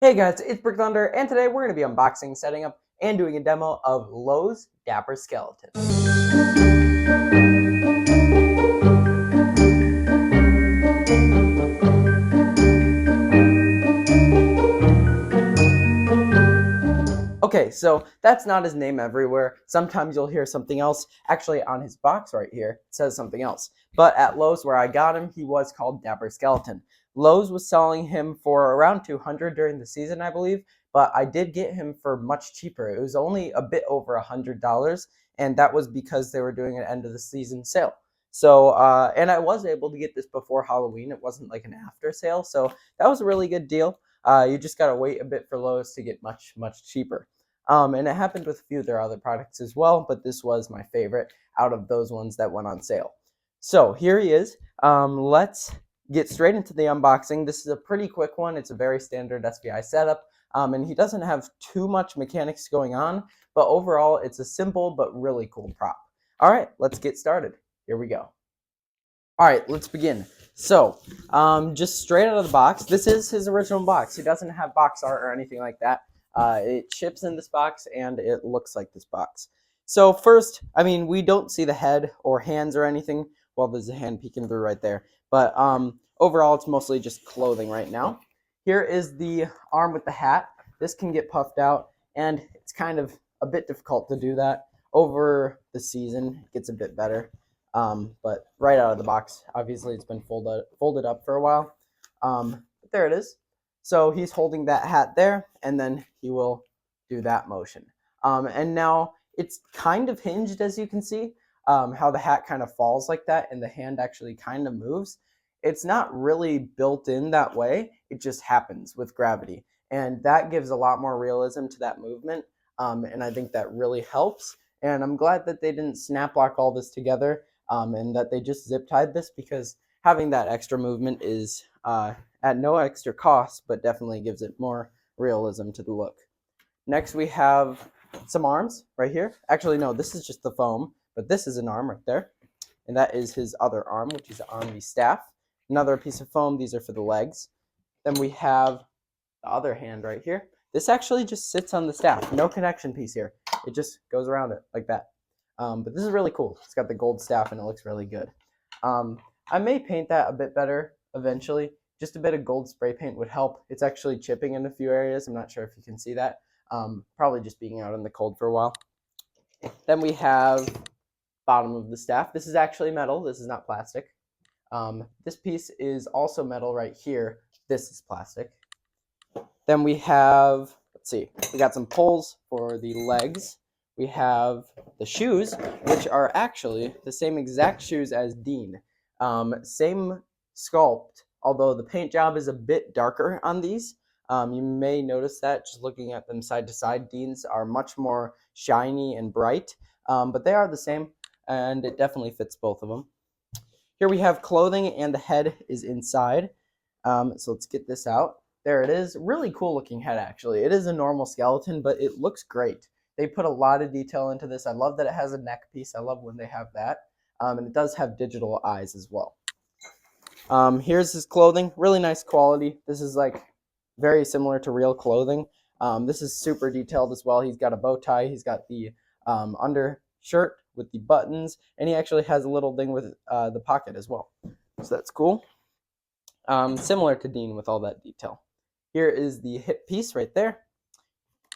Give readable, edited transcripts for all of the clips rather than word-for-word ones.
Hey guys, it's Brick Thunder, and today we're going to be unboxing, setting up, and doing a demo of Lowes Dapper Skeleton. Okay, so that's not his name everywhere. Sometimes you'll hear something else. Actually, on his box right here, it says something else. But at Lowe's, where I got him, he was called Dapper Skeleton. Lowe's was selling him for around $200 during the season, I believe, but I did get him for much cheaper. It was only a bit over $100, and that was because they were doing an end of the season sale. So, and I was able to get this before Halloween. It wasn't like an after sale, so that was a really good deal. You just got to wait a bit for Lowe's to get much cheaper. And it happened with a few of their other products as well, but this was my favorite out of those ones that went on sale. So here he is. Let's get straight into the unboxing. This is a pretty quick one. It's a very standard SVI setup, and he doesn't have too much mechanics going on, but overall it's a simple but really cool prop. All right, let's get started. Here we go. All right, let's begin. So, just straight out of the box, this is his original box. He doesn't have box art or anything like that. It ships in this box, and it looks like this box. So first, I mean, we don't see the head or hands or anything. Well, there's a hand peeking through right there. But overall, it's mostly just clothing right now. Here is the arm with the hat. This can get puffed out, and it's kind of a bit difficult to do that. Over the season, it gets a bit better. But right out of the box, obviously it's been folded up for a while. But there it is. So he's holding that hat there, and then he will do that motion. And now it's kind of hinged, as you can see, how the hat kind of falls like that, and the hand actually kind of moves. It's not really built in that way. It just happens with gravity. And that gives a lot more realism to that movement. And I think that really helps. And I'm glad that they didn't snap lock all this together. And that they just zip tied this, because having that extra movement is at no extra cost, but definitely gives it more realism to the look. Next, we have some arms right here. Actually, no, this is just the foam, but this is an arm right there. And that is his other arm, which is on the staff. Another piece of foam, these are for the legs. Then we have the other hand right here. This actually just sits on the staff. No connection piece here. It just goes around it like that. But this is really cool. It's got the gold staff, and it looks really good. I may paint that a bit better eventually. Just a bit of gold spray paint would help. It's actually chipping in a few areas. I'm not sure if you can see that. Probably just being out in the cold for a while. Then we have bottom of the staff. This is actually metal. This is not plastic. This piece is also metal right here. This is plastic. Then we have, let's see, we got some poles for the legs. We have the shoes, which are actually the same exact shoes as Dean. Same sculpt, although the paint job is a bit darker on these. You may notice that just looking at them side to side. Dean's are much more shiny and bright, but they are the same, and it definitely fits both of them. Here we have clothing, and the head is inside. So let's get this out. There it is. Really cool looking head, actually. It is a normal skeleton, but it looks great. They put a lot of detail into this. I love that it has a neck piece. I love when they have that. And it does have digital eyes as well. Here's his clothing. Really nice quality. This is like very similar to real clothing. This is super detailed as well. He's got a bow tie. He's got the undershirt with the buttons. And he actually has a little thing with the pocket as well. So that's cool. Similar to Dean with all that detail. Here is the hip piece right there.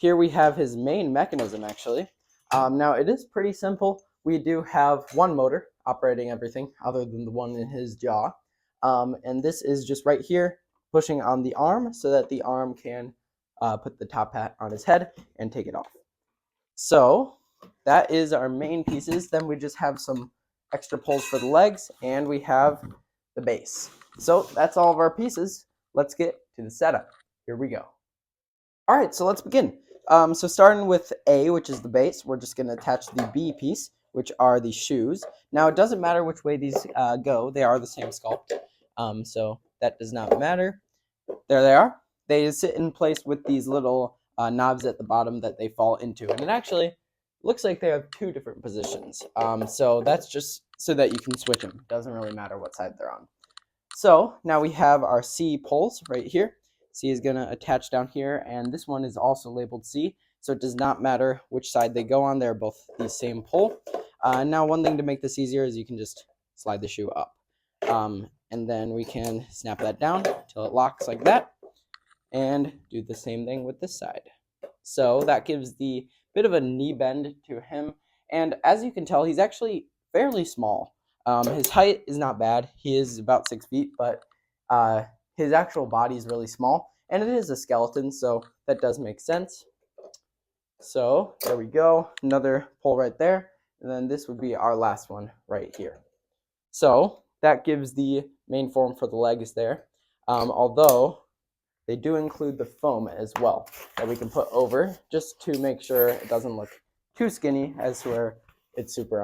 Here we have his main mechanism, actually. Now, it is pretty simple. We do have one motor operating everything other than the one in his jaw. And this is just right here, pushing on the arm so that the arm can put the top hat on his head and take it off. So that is our main pieces. Then we just have some extra pulls for the legs, and we have the base. So that's all of our pieces. Let's get to the setup. Here we go. All right, so let's begin. So starting with A, which is the base, we're just going to attach the B piece, which are the shoes. Now, it doesn't matter which way these go. They are the same sculpt, so that does not matter. There they are. They sit in place with these little knobs at the bottom that they fall into. And it actually looks like they have two different positions. So that's just so that you can switch them. Doesn't really matter what side they're on. So now we have our C poles right here. C is going to attach down here, and this one is also labeled C, so it does not matter which side they go on. They're both the same pole. Now, one thing to make this easier is you can just slide the shoe up. And then we can snap that down until it locks like that, and do the same thing with this side. So that gives the bit of a knee bend to him, and as you can tell, he's actually fairly small. His height is not bad. He is about 6 feet, but his actual body is really small, and it is a skeleton, so that does make sense. So there we go, another pole right there, and then this would be our last one right here. So that gives the main form for the legs there, although they do include the foam as well that we can put over just to make sure it doesn't look too skinny as to where it's super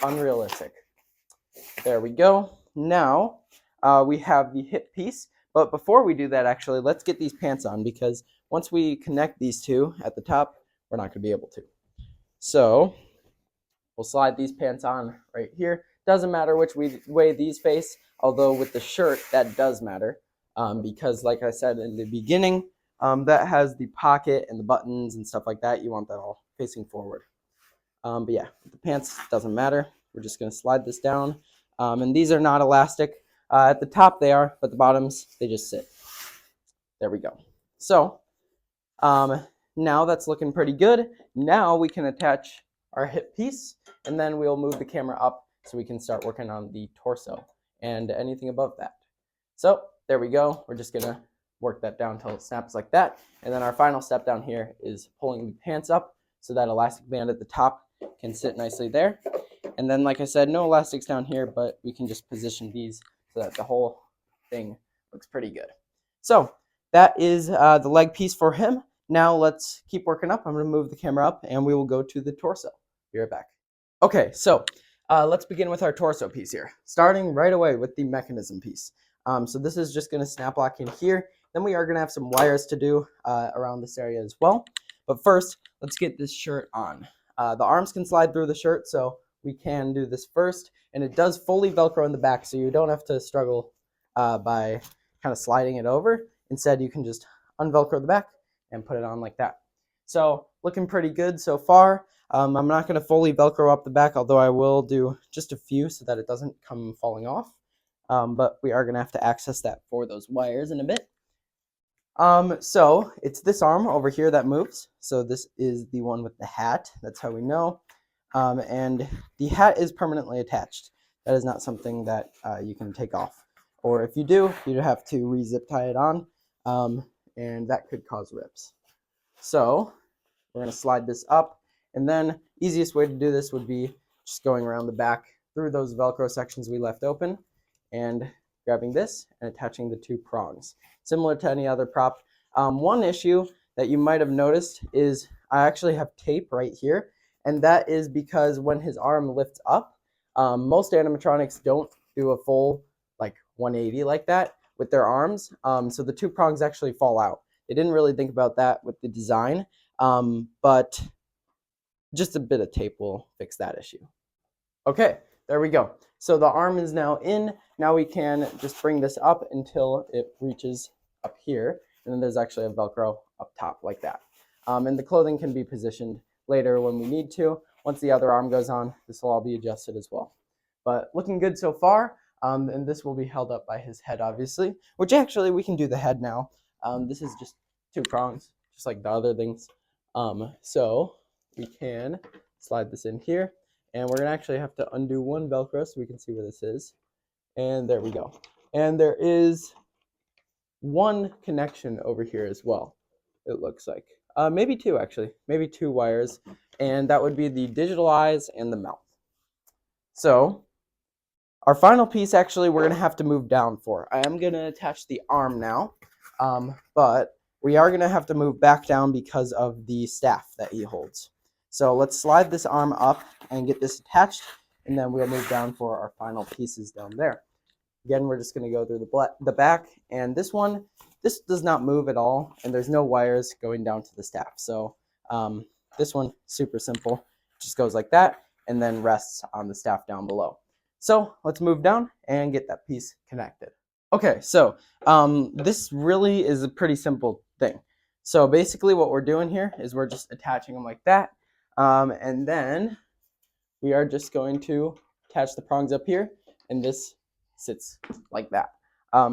unrealistic. There we go. Now we have the hip piece, but before we do that, actually, let's get these pants on, because once we connect these two at the top, we're not going to be able to. So we'll slide these pants on right here. Doesn't matter which way these face, although with the shirt, that does matter. Because like I said in the beginning, that has the pocket and the buttons and stuff like that. You want that all facing forward. But yeah, the pants doesn't matter. We're just going to slide this down. And these are not elastic. At the top they are, but the bottoms, they just sit. There we go. So now that's looking pretty good. Now we can attach our hip piece, and then we'll move the camera up so we can start working on the torso and anything above that. So there we go. We're just going to work that down until it snaps like that. And then our final step down here is pulling the pants up so that elastic band at the top can sit nicely there. And then, like I said, no elastics down here, but we can just position these so that the whole thing looks pretty good. So that is the leg piece for him. Now let's keep working up. I'm going to move the camera up, and we will go to the torso. Be right back. Okay, so let's begin with our torso piece here, starting right away with the mechanism piece. So this is just going to snap lock in here. Then we are going to have some wires to do around this area as well. But first, let's get this shirt on. The arms can slide through the shirt, so we can do this first. And it does fully Velcro in the back, so you don't have to struggle by kind of sliding it over. Instead, you can just unvelcro the back and put it on like that. So looking pretty good so far. I'm not going to fully Velcro up the back, although I will do just a few so that it doesn't come falling off. But we are going to have to access that for those wires in a bit. So it's this arm over here that moves. So this is the one with the hat. That's how we know. And the hat is permanently attached. That is not something that you can take off. Or if you do, you'd have to re-zip tie it on, and that could cause rips. So we're going to slide this up, and then easiest way to do this would be just going around the back through those Velcro sections we left open, and grabbing this and attaching the two prongs. Similar to any other prop. One issue that you might have noticed is I actually have tape right here, and that is because when his arm lifts up, most animatronics don't do a full 180 like that with their arms, so the two prongs actually fall out. They didn't really think about that with the design, but just a bit of tape will fix that issue. Okay, there we go. So the arm is now in. Now we can just bring this up until it reaches up here, and then there's actually a Velcro up top like that. And the clothing can be positioned later when we need to. Once the other arm goes on, this will all be adjusted as well. But looking good so far, and this will be held up by his head, obviously, which actually we can do the head now. This is just two prongs, just like the other things. So we can slide this in here, and we're going to actually have to undo one Velcro so we can see where this is. And there we go. And there is one connection over here as well, it looks like. Maybe two, actually. Maybe two wires. And that would be the digital eyes and the mouth. So our final piece, actually, we're going to have to move down for. I am going to attach the arm now, but we are going to have to move back down because of the staff that he holds. So let's slide this arm up and get this attached, and then we'll move down for our final pieces down there. Again, we're just going to go through the back, and this does not move at all, and there's no wires going down to the staff. So this one, super simple, just goes like that, and then rests on the staff down below. So let's move down and get that piece connected. Okay, so this really is a pretty simple thing. So basically what we're doing here is we're just attaching them like that. And then we are just going to attach the prongs up here, and this sits like that.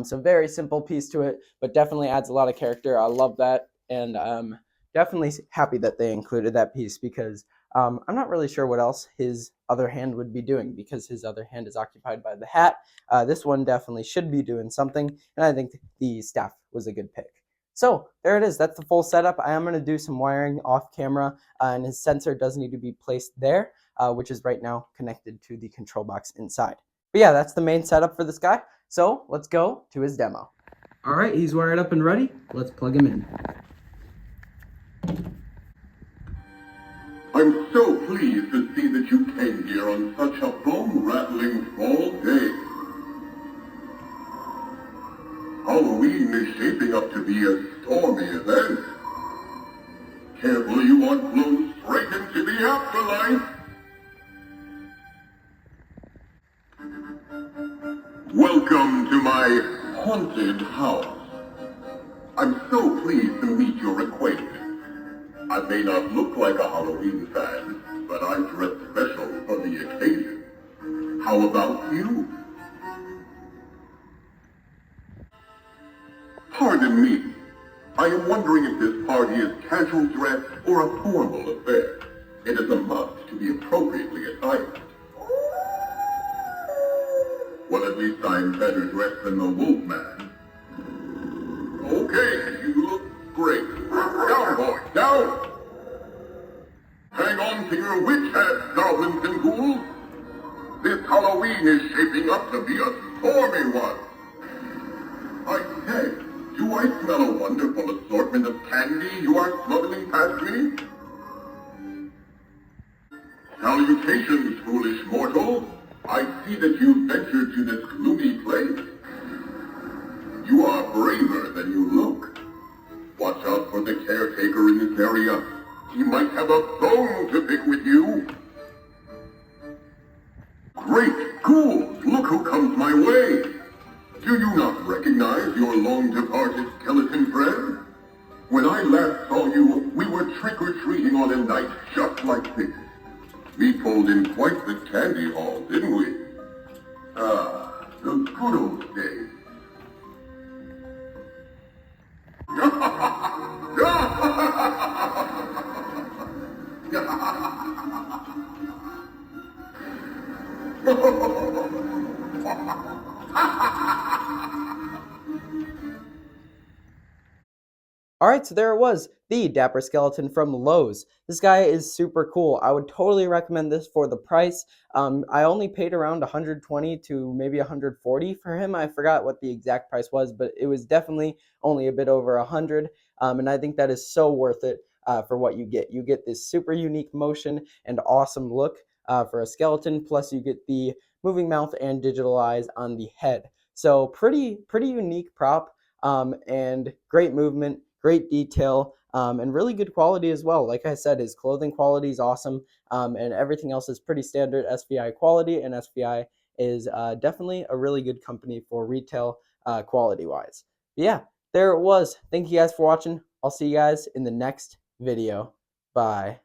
So very simple piece to it, but definitely adds a lot of character. I love that, and definitely happy that they included that piece because I'm not really sure what else his other hand would be doing because his other hand is occupied by the hat. This one definitely should be doing something, and I think the staff was a good pick. So there it is. That's the full setup. I am going to do some wiring off camera, and his sensor does need to be placed there, which is right now connected to the control box inside. But yeah, that's the main setup for this guy. So let's go to his demo. All right, he's wired up and ready. Let's plug him in. I'm so pleased to see that you came here on such a bone-rattling fall day. Halloween is shaping up to be a stormy event. Careful, you won't blow straight into the afterlife. Welcome to my haunted house. I'm so pleased to meet your acquaintance. I may not look like a Halloween fan, but I dress special for the occasion. How about you? Pardon me. I am wondering if this party is casual dress or a formal affair. It is a must to be appropriately attired. Well, at least I'm better dressed than the Wolfman. Okay, you look great. Down, boy, down! Hang on to your witch hats, goblins and ghouls. This Halloween is shaping up to be a stormy one. I say, do I smell a wonderful assortment of candy you are smuggling past me? Salutations, foolish mortal. I see that you ventured to this gloomy place. You are braver than you look. Watch out for the caretaker in this area. He might have a bone to pick with you. Great ghouls, look who comes my way. Do you not recognize your long-departed skeleton friend? When I last saw you, we were trick-or-treating on a night just like this. We pulled in quite the candy haul, didn't we? Ah, the good old days. All right, so there it was, the Dapper Skeleton from Lowe's. This guy is super cool. I would totally recommend this for the price. I only paid around 120 to maybe 140 for him. I forgot what the exact price was, but it was definitely only a bit over 100. And I think that is so worth it for what you get. You get this super unique motion and awesome look for a skeleton, plus you get the moving mouth and digital eyes on the head. So pretty unique prop and great movement. Great detail, and really good quality as well. Like I said, his clothing quality is awesome, and everything else is pretty standard SVI quality, and SVI is definitely a really good company for retail quality-wise. Yeah, there it was. Thank you guys for watching. I'll see you guys in the next video. Bye.